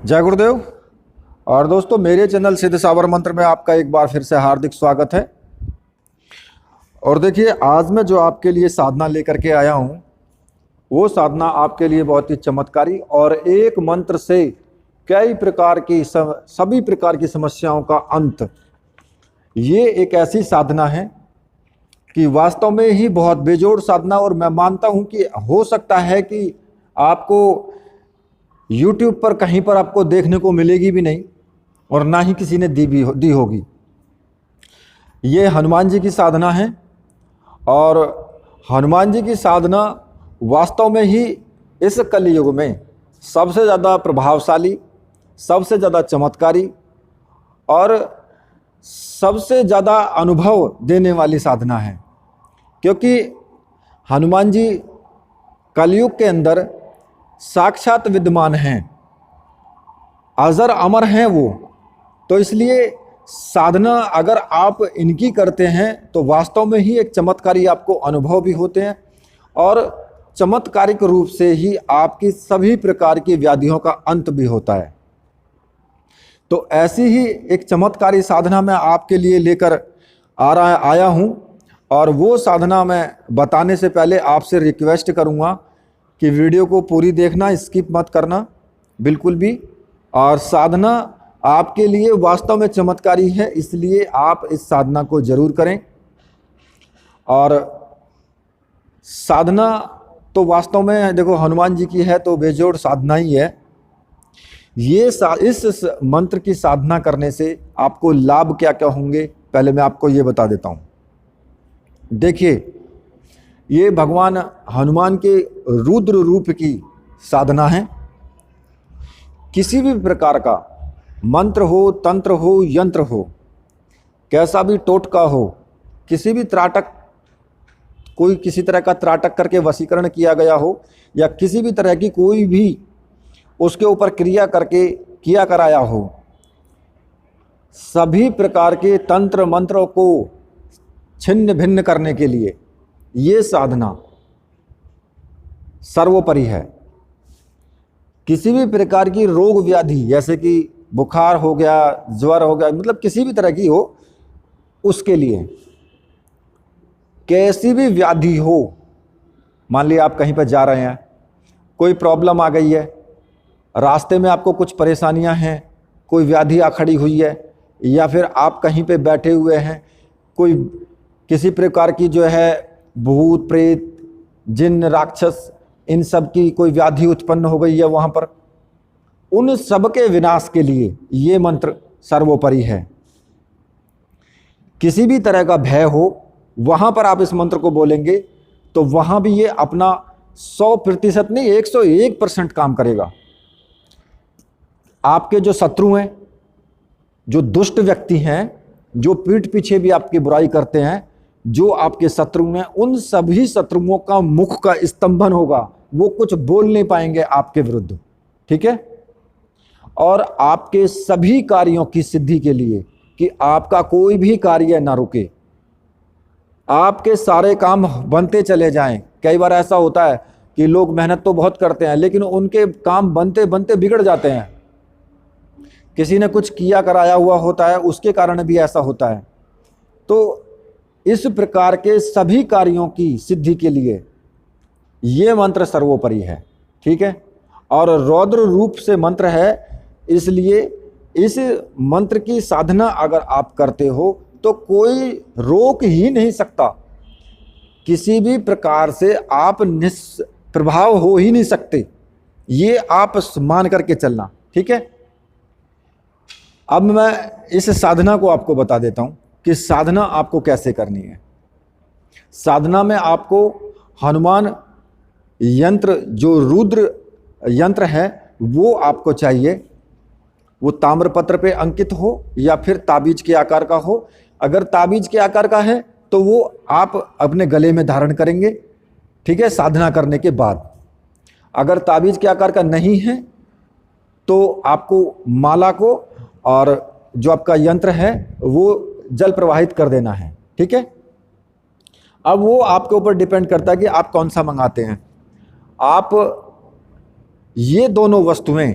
जय गुरुदेव। और दोस्तों, मेरे चैनल सिद्ध सावर मंत्र में आपका एक बार फिर से हार्दिक स्वागत है। और देखिए, आज मैं जो आपके लिए साधना लेकर के आया हूँ वो साधना आपके लिए बहुत ही चमत्कारी और एक मंत्र से कई प्रकार की सभी प्रकार की समस्याओं का अंत। ये एक ऐसी साधना है कि वास्तव में ही बहुत बेजोड़ साधना, और मैं मानता हूँ कि हो सकता है कि आपको YouTube पर कहीं पर आपको देखने को मिलेगी भी नहीं और ना ही किसी ने दी होगी। ये हनुमान जी की साधना है और हनुमान जी की साधना वास्तव में ही इस कलयुग में सबसे ज़्यादा प्रभावशाली, सबसे ज़्यादा चमत्कारी और सबसे ज़्यादा अनुभव देने वाली साधना है। क्योंकि हनुमान जी कलयुग के अंदर साक्षात विद्यमान हैं, अजर अमर हैं वो। तो इसलिए साधना अगर आप इनकी करते हैं तो वास्तव में ही एक चमत्कारी आपको अनुभव भी होते हैं और चमत्कारिक रूप से ही आपकी सभी प्रकार की व्याधियों का अंत भी होता है। तो ऐसी ही एक चमत्कारी साधना मैं आपके लिए लेकर आया हूँ। और वो साधना मैं बताने से पहले आपसे रिक्वेस्ट करूँगा कि वीडियो को पूरी देखना, स्किप मत करना बिल्कुल भी। और साधना आपके लिए वास्तव में चमत्कारी है, इसलिए आप इस साधना को जरूर करें। और साधना तो वास्तव में देखो हनुमान जी की है तो बेजोड़ साधना ही है। इस मंत्र की साधना करने से आपको लाभ क्या क्या होंगे, पहले मैं आपको ये बता देता हूँ। देखिए, ये भगवान हनुमान के रुद्र रूप की साधना है। किसी भी प्रकार का मंत्र हो, तंत्र हो, यंत्र हो, कैसा भी टोटका हो, किसी भी त्राटक, कोई किसी तरह का त्राटक करके वशीकरण किया गया हो या किसी भी तरह की कोई भी उसके ऊपर क्रिया करके किया कराया हो, सभी प्रकार के तंत्र मंत्रों को छिन्न भिन्न करने के लिए ये साधना सर्वोपरि है। किसी भी प्रकार की रोग व्याधि, जैसे कि बुखार हो गया, ज्वर हो गया, मतलब किसी भी तरह की हो, उसके लिए कैसी भी व्याधि हो, मान लिया आप कहीं पर जा रहे हैं, कोई प्रॉब्लम आ गई है, रास्ते में आपको कुछ परेशानियां हैं, कोई व्याधि आ खड़ी हुई है, या फिर आप कहीं पे बैठे हुए हैं, कोई किसी प्रकार की जो है भूत प्रेत जिन्न राक्षस इन सब की कोई व्याधि उत्पन्न हो गई है वहाँ पर, उन सब के विनाश के लिए ये मंत्र सर्वोपरि है। किसी भी तरह का भय हो, वहाँ पर आप इस मंत्र को बोलेंगे तो वहाँ भी ये अपना 100% नहीं 101% काम करेगा। आपके जो शत्रु हैं, जो दुष्ट व्यक्ति हैं, जो पीठ पीछे भी आपकी बुराई करते हैं, जो आपके शत्रु हैं, उन सभी शत्रुओं का मुख का स्तंभन होगा, वो कुछ बोल नहीं पाएंगे आपके विरुद्ध। ठीक है। और आपके सभी कार्यों की सिद्धि के लिए कि आपका कोई भी कार्य ना रुके, आपके सारे काम बनते चले जाएं। कई बार ऐसा होता है कि लोग मेहनत तो बहुत करते हैं लेकिन उनके काम बनते बनते बिगड़ जाते हैं। किसी ने कुछ किया कराया हुआ होता है, उसके कारण भी ऐसा होता है। तो इस प्रकार के सभी कार्यों की सिद्धि के लिए ये मंत्र सर्वोपरि है। ठीक है। और रौद्र रूप से मंत्र है, इसलिए इस मंत्र की साधना अगर आप करते हो तो कोई रोक ही नहीं सकता, किसी भी प्रकार से आप निष्प्रभाव हो ही नहीं सकते, ये आप मान करके चलना। ठीक है। अब मैं इस साधना को आपको बता देता हूं कि साधना आपको कैसे करनी है। साधना में आपको हनुमान यंत्र, जो रुद्र यंत्र है, वो आपको चाहिए। वो ताम्रपत्र पे अंकित हो या फिर ताबीज के आकार का हो। अगर ताबीज के आकार का है तो वो आप अपने गले में धारण करेंगे। ठीक है, साधना करने के बाद। अगर ताबीज के आकार का नहीं है तो आपको माला को और जो आपका यंत्र है वो जल प्रवाहित कर देना है। ठीक है। अब वो आपके ऊपर डिपेंड करता है कि आप कौन सा मंगाते हैं। आप ये दोनों वस्तुएं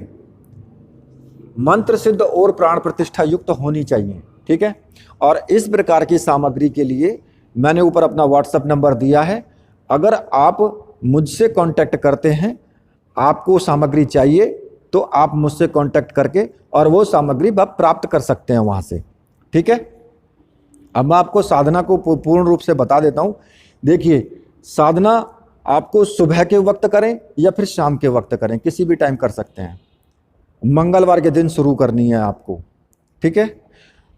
मंत्र सिद्ध और प्राण प्रतिष्ठा युक्त होनी चाहिए। ठीक है, और इस प्रकार की सामग्री के लिए मैंने ऊपर अपना व्हाट्सएप नंबर दिया है। अगर आप मुझसे कांटेक्ट करते हैं, आपको सामग्री चाहिए, तो आप मुझसे कांटेक्ट करके और वो सामग्री आप प्राप्त कर सकते हैं वहाँ से। ठीक है, अब मैं आपको साधना को पूर्ण रूप से बता देता हूँ। देखिए, साधना आपको सुबह के वक्त करें या फिर शाम के वक्त करें, किसी भी टाइम कर सकते हैं। मंगलवार के दिन शुरू करनी है आपको। ठीक है,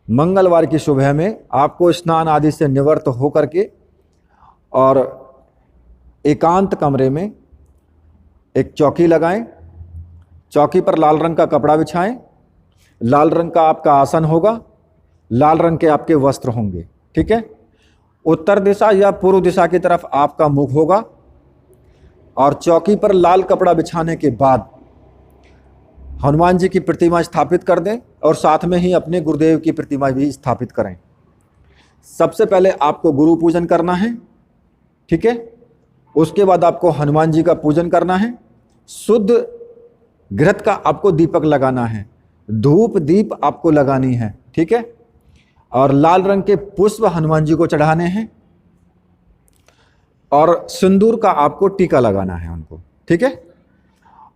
मंगलवार की सुबह में आपको स्नान आदि से निवृत्त होकर के और एकांत कमरे में एक चौकी लगाएं। चौकी पर लाल रंग का कपड़ा बिछाएं, लाल रंग का आपका आसन होगा, लाल रंग के आपके वस्त्र होंगे। ठीक है, उत्तर दिशा या पूर्व दिशा की तरफ आपका मुख होगा और चौकी पर लाल कपड़ा बिछाने के बाद हनुमान जी की प्रतिमा स्थापित कर दें और साथ में ही अपने गुरुदेव की प्रतिमा भी स्थापित करें। सबसे पहले आपको गुरु पूजन करना है। ठीक है, उसके बाद आपको हनुमान जी का पूजन करना है। शुद्ध घृत का आपको दीपक लगाना है, धूप दीप आपको लगानी है। ठीक है, और लाल रंग के पुष्प हनुमान जी को चढ़ाने हैं और सिंदूर का आपको टीका लगाना है उनको। ठीक है,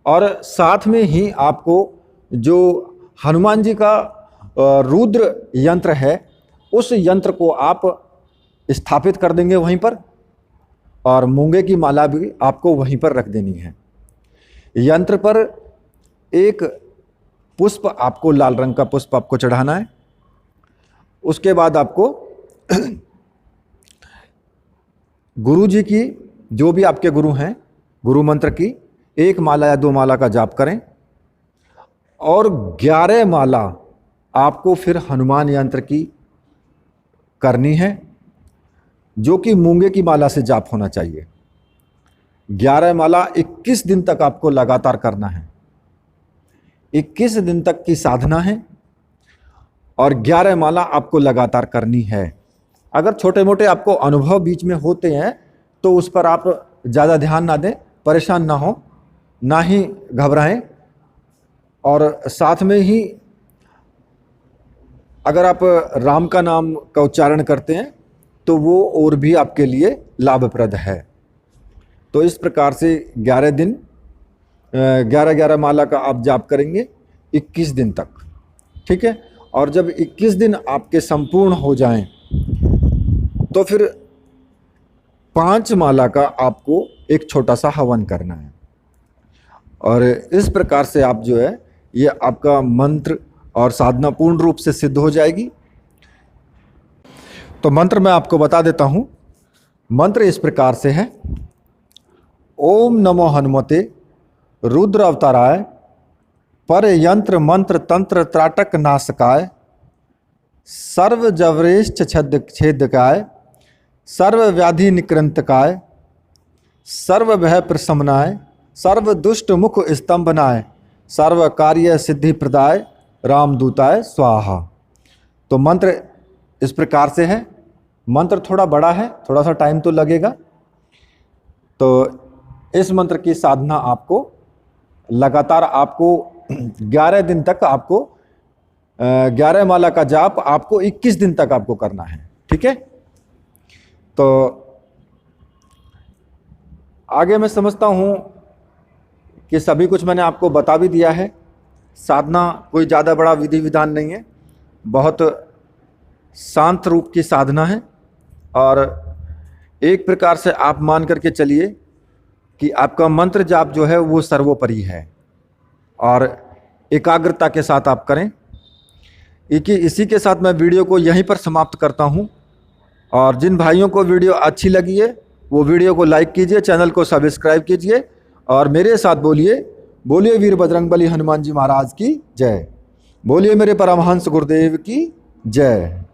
और साथ में ही आपको जो हनुमान जी का रुद्र यंत्र है, उस यंत्र को आप स्थापित कर देंगे वहीं पर, और मूंगे की माला भी आपको वहीं पर रख देनी है। यंत्र पर एक पुष्प आपको, लाल रंग का पुष्प आपको चढ़ाना है। उसके बाद आपको गुरु जी की, जो भी आपके गुरु हैं, गुरु मंत्र की 1 माला या 2 माला का जाप करें और 11 माला आपको फिर हनुमान यंत्र की करनी है, जो कि मूंगे की माला से जाप होना चाहिए। 11 माला 21 दिन तक आपको लगातार करना है। 21 दिन तक की साधना है और 11 माला आपको लगातार करनी है। अगर छोटे मोटे आपको अनुभव बीच में होते हैं तो उस पर आप ज़्यादा ध्यान ना दें, परेशान ना हो, ना ही घबराएं। और साथ में ही अगर आप राम का नाम का उच्चारण करते हैं तो वो और भी आपके लिए लाभप्रद है। तो इस प्रकार से 11 दिन 11 माला का आप जाप करेंगे 21 दिन तक। ठीक है, और जब 21 दिन आपके संपूर्ण हो जाएं तो फिर 5 माला का आपको एक छोटा सा हवन करना है। और इस प्रकार से आप जो है, ये आपका मंत्र और साधना पूर्ण रूप से सिद्ध हो जाएगी। तो मंत्र मैं आपको बता देता हूँ। मंत्र इस प्रकार से है: ओम नमो हनुमते रुद्र अवताराय, पर यंत्र मंत्र तंत्र त्राटक नाशकाय, सर्व जवरेष्ठ छेदकाय, सर्व व्याधि निकृंतकाय, सर्व भय प्रशमनाय, सर्व दुष्ट मुख स्तंभनाय, सर्व कार्य सिद्धि प्रदाय, रामदूताय स्वाहा। तो मंत्र इस प्रकार से है। मंत्र थोड़ा बड़ा है, थोड़ा सा टाइम तो लगेगा। तो इस मंत्र की साधना आपको लगातार, आपको 11 दिन तक, आपको 11 माला का जाप आपको 21 दिन तक आपको करना है। ठीक है, तो आगे मैं समझता हूँ कि सभी कुछ मैंने आपको बता भी दिया है। साधना कोई ज़्यादा बड़ा विधि विधान नहीं है, बहुत शांत रूप की साधना है। और एक प्रकार से आप मान करके चलिए कि आपका मंत्र जाप जो है वो सर्वोपरि है, और एकाग्रता के साथ आप करें। इसी के साथ मैं वीडियो को यहीं पर समाप्त करता हूं। और जिन भाइयों को वीडियो अच्छी लगी है वो वीडियो को लाइक कीजिए, चैनल को सब्सक्राइब कीजिए और मेरे साथ बोलिए, बोलिए वीर बजरंगबली हनुमान जी महाराज की जय, बोलिए मेरे परमहंस गुरुदेव की जय।